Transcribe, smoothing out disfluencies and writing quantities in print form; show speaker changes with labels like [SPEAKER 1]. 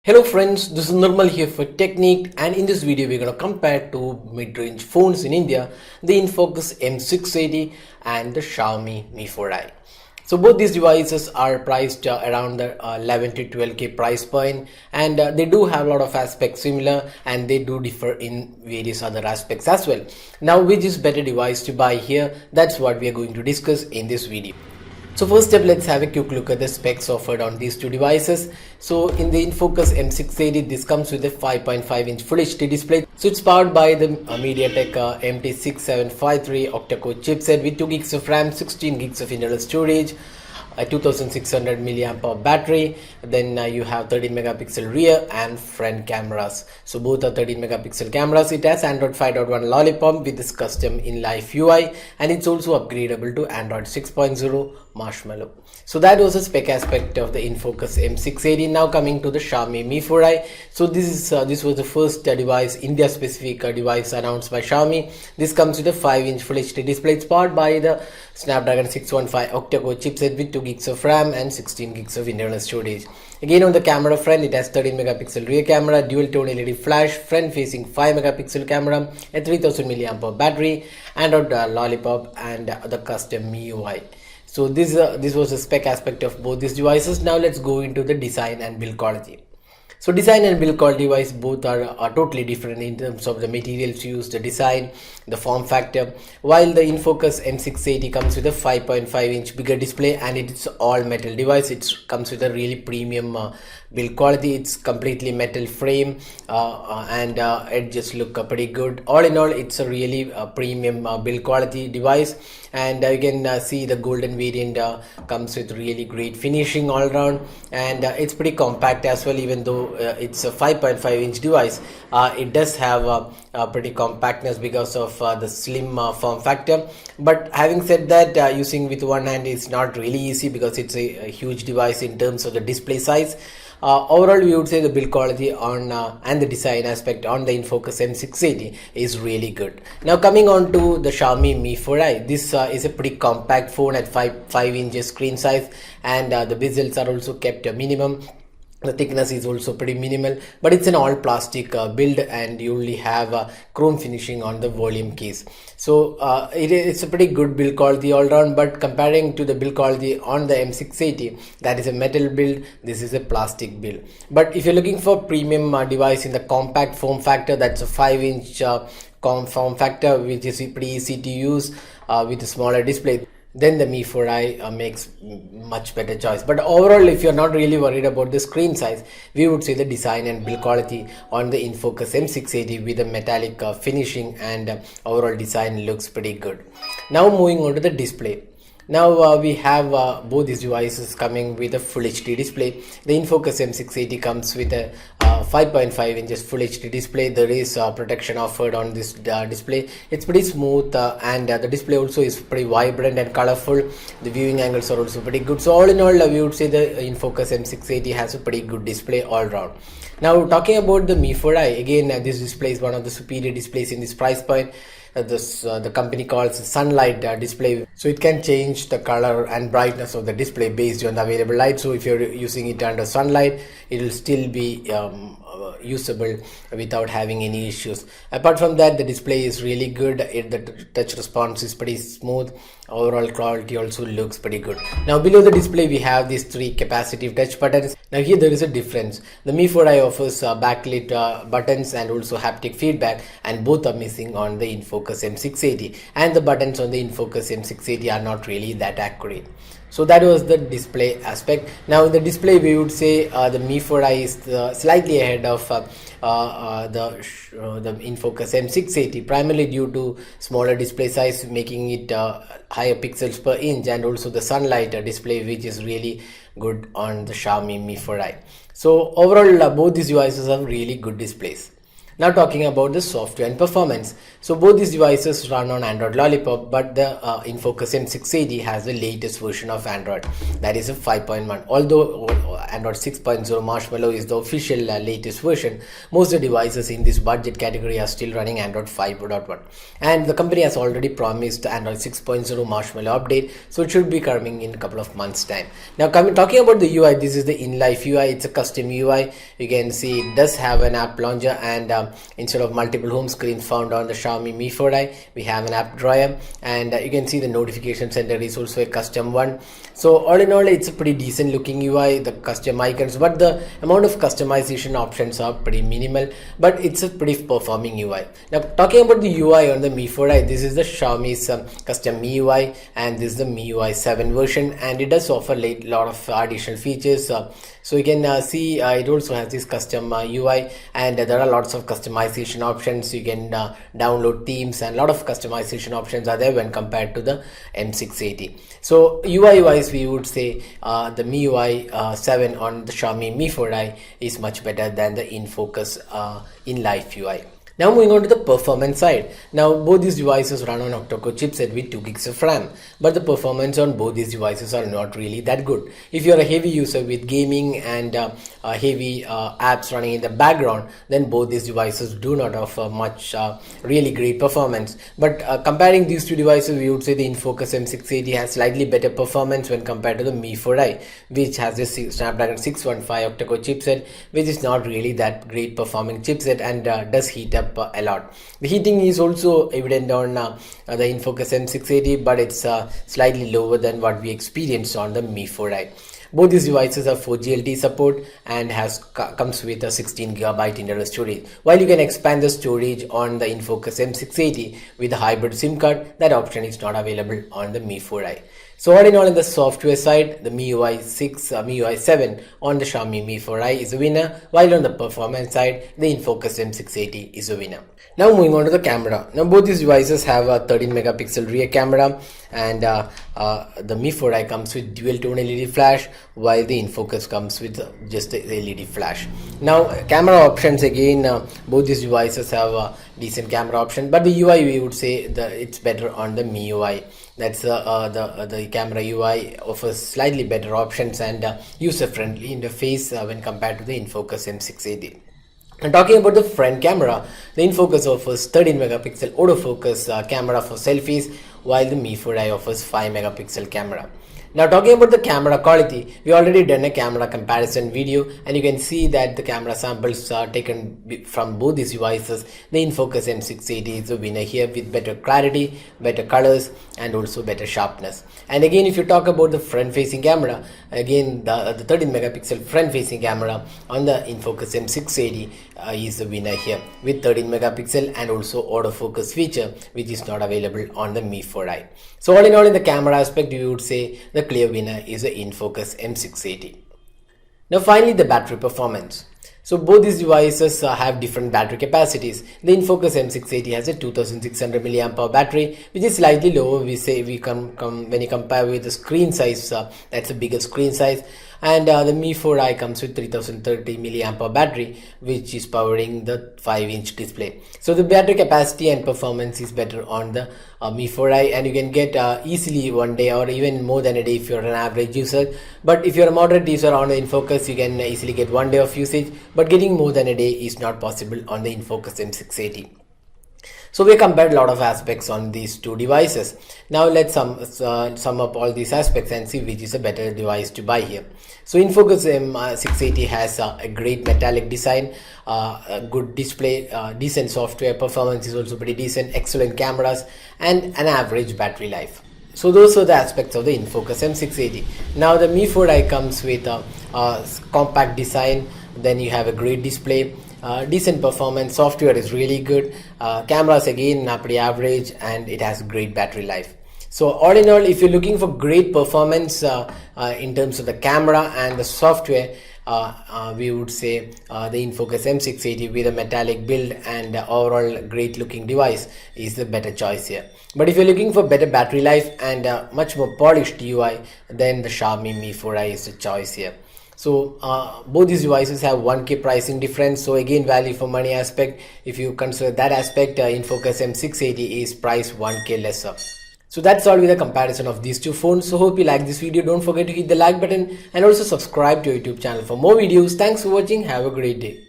[SPEAKER 1] Hello friends, this is Nirmal here for Technique, and in this video we're going to compare two mid-range phones in India, the InFocus M680 and the Xiaomi Mi4i. So both these devices are priced around the 11 to 12k price point, and they do have a lot of aspects similar, and they do differ in various other aspects as well. Now, which is better device to buy here? That's what we are going to discuss in this video. So first step, let's have a quick look at the specs offered on these two devices. So in the InFocus M680, this comes with a 5.5-inch Full HD display. So it's powered by the MediaTek MT6753 octa-core chipset with 2 gigs of RAM, 16 gigs of internal storage, a 2600 milliamp hour battery. Then you have 13 megapixel rear and front cameras. So both are 13 megapixel cameras. It has Android 5.1 Lollipop with this custom in-life UI, and it's also upgradable to Android 6.0 Marshmallow. So that was the spec aspect of the InFocus M680. Now coming to the Xiaomi Mi4i. So this was the first device, India specific device announced by Xiaomi. This comes with a 5-inch Full HD display. It's powered by the Snapdragon 615 octa-core chipset with 2 gigs of RAM and 16 gigs of internal storage. Again, on the camera front, it has 13 megapixel rear camera, dual tone LED flash, front facing 5 megapixel camera, a 3000 milliamp hour battery, Android Lollipop, and the custom MIUI. So this was the spec aspect of both these devices. Now let's go into the design and build quality. So design and build quality wise, both are totally different in terms of the materials used, the design, the form factor. While the InFocus M680 comes with a 5.5-inch bigger display, and it's all metal device. It comes with a really premium build quality. It's completely metal frame, and edges look pretty good. All in all, it's a really premium build quality device. And you can see the golden variant comes with really great finishing all around, and it's pretty compact as well. Even though it's a 5.5-inch device, it does have a pretty compactness because of the slim form factor. But having said that, using with one hand is not really easy because it's a huge device in terms of the display size. Overall, we would say the build quality on and the design aspect on the InFocus M680 is really good. Now coming on to the Xiaomi Mi4i, this is a pretty compact phone at 5 inches screen size, and the bezels are also kept a minimum. The thickness is also pretty minimal, but it's an all plastic build, and you only have chrome finishing on the volume case. So it's a pretty good build quality all around. But comparing to the build quality on the M680, that is a metal build, this is a plastic build. But if you're looking for premium device in the compact form factor, that's a 5-inch form factor, which is pretty easy to use with a smaller display, then the Mi4i makes much better choice. But overall, if you're not really worried about the screen size, we would say the design and build quality on the InFocus M680 with a metallic finishing and overall design looks pretty good. Now moving on to the display. Now we have both these devices coming with a Full HD display. The InFocus M680 comes with a 5.5 inches Full HD display. There is protection offered on this display. It's pretty smooth, and the display also is pretty vibrant and colorful. The viewing angles are also pretty good. So all in all, we would say the InFocus M680 has a pretty good display all around. Now talking about the Mi4i, again this display is one of the superior displays in this price point. The company calls sunlight display, so it can change the color and brightness of the display based on the available light. So if you're using it under sunlight, it will still be usable without having any issues. Apart from that, the display is really good. The touch response is pretty smooth. Overall quality also looks pretty good. Now below the display, we have these 3 capacitive touch buttons. Now here there is a difference. The Mi4i offers backlit buttons and also haptic feedback, and both are missing on the InFocus M680, and the buttons on the InFocus M680 are not really that accurate. So that was the display aspect. Now in the display, we would say the Mi4i is slightly ahead of the InFocus M680, primarily due to smaller display size, making it higher pixels per inch, and also the sunlight display, which is really good on the Xiaomi Mi4i. So overall, both these devices have really good displays. Now talking about the software and performance. So both these devices run on Android Lollipop, but the InFocus M680 has the latest version of Android, that is a 5.1. Although Android 6.0 Marshmallow is the official latest version, most of the devices in this budget category are still running Android 5.1. And the company has already promised Android 6.0 Marshmallow update, so it should be coming in a couple of months time. Now talking about the UI, this is the in-life UI. It's a custom UI. You can see it does have an app launcher, and instead of multiple home screens found on the Xiaomi Mi4i, we have an app drawer, and you can see the notification center is also a custom one. So all in all, it's a pretty decent looking UI, the custom icons, but the amount of customization options are pretty minimal, but it's a pretty performing UI. Now talking about the UI on the Mi4i, this is the Xiaomi's custom MIUI, and this is the MIUI 7 version, and it does offer a lot of additional features. So you can see it also has this custom UI, and there are lots of customization options. You can download themes, and a lot of customization options are there when compared to the M680. So UI wise, we would say the MIUI 7 on the Xiaomi Mi4i is much better than the InFocus in-life UI. Now moving on to the performance side. Now both these devices run on octa-core chipset with 2 gigs of RAM, but the performance on both these devices are not really that good. If you are a heavy user with gaming and heavy apps running in the background, then both these devices do not offer much really great performance. But comparing these two devices, we would say the InFocus M680 has slightly better performance when compared to the Mi4i, which has a Snapdragon 615 octa-core chipset, which is not really that great performing chipset, and does heat up a lot. The heating is also evident on the InFocus M680, but it's slightly lower than what we experienced on the Mi4i. Both these devices have 4G LTE support and comes with a 16GB internal storage. While you can expand the storage on the InFocus M680 with a hybrid SIM card, that option is not available on the Mi4i. So all in all, in the software side, the MIUI 7 on the Xiaomi Mi4i is a winner, while on the performance side, the InFocus M680 is a winner. Now moving on to the camera. Now both these devices have a 13 megapixel rear camera, and the Mi4i comes with dual tone LED flash, while the InFocus comes with just the LED flash. Now camera options, again, both these devices have a decent camera option, but the UI, we would say it's better on the MIUI. That's the camera UI offers slightly better options and user-friendly interface when compared to the InFocus M680. And talking about the front camera, the InFocus offers 13 megapixel autofocus camera for selfies, while the Mi4i offers 5 megapixel camera. Now talking about the camera quality, we already done a camera comparison video, and you can see that the camera samples are taken from both these devices. The InFocus M680 is a winner here with better clarity, better colors, and also better sharpness. And again, if you talk about the front facing camera, again the 13 megapixel front facing camera on the InFocus M680 is the winner here with 13 megapixel and also autofocus feature, which is not available on the Mi4i. So all in all, in the camera aspect, we would say the clear winner is the InFocus M680. Now finally, the battery performance. So both these devices have different battery capacities. The InFocus M680 has a 2600 mAh battery, which is slightly lower. We say when you compare with the screen size, that's a bigger screen size. And the Mi4i comes with 3030 mAh battery, which is powering the 5-inch display. So the battery capacity and performance is better on the Mi4i, and you can get easily 1 day or even more than a day if you're an average user. But if you're a moderate user on the InFocus, you can easily get 1 day of usage, but getting more than a day is not possible on the InFocus M680. So we compared a lot of aspects on these two devices. Now let's sum up all these aspects and see which is a better device to buy here. So InFocus M680 has a great metallic design, a good display, decent software, performance is also pretty decent, excellent cameras, and an average battery life. So those are the aspects of the InFocus M680. Now the Mi4i comes with a compact design, then you have a great display, decent performance, software is really good, cameras again are pretty average, and it has great battery life. So all in all, if you're looking for great performance in terms of the camera and the software, we would say the InFocus M680 with a metallic build and overall great looking device is the better choice here. But if you're looking for better battery life and much more polished UI, then the Xiaomi Mi4i is the choice here. So both these devices have 1K pricing difference. So again, value for money aspect, if you consider that aspect, InFocus M680 is priced 1K lesser. So that's all with the comparison of these two phones. So hope you like this video. Don't forget to hit the like button and also subscribe to our YouTube channel for more videos. Thanks for watching. Have a great day.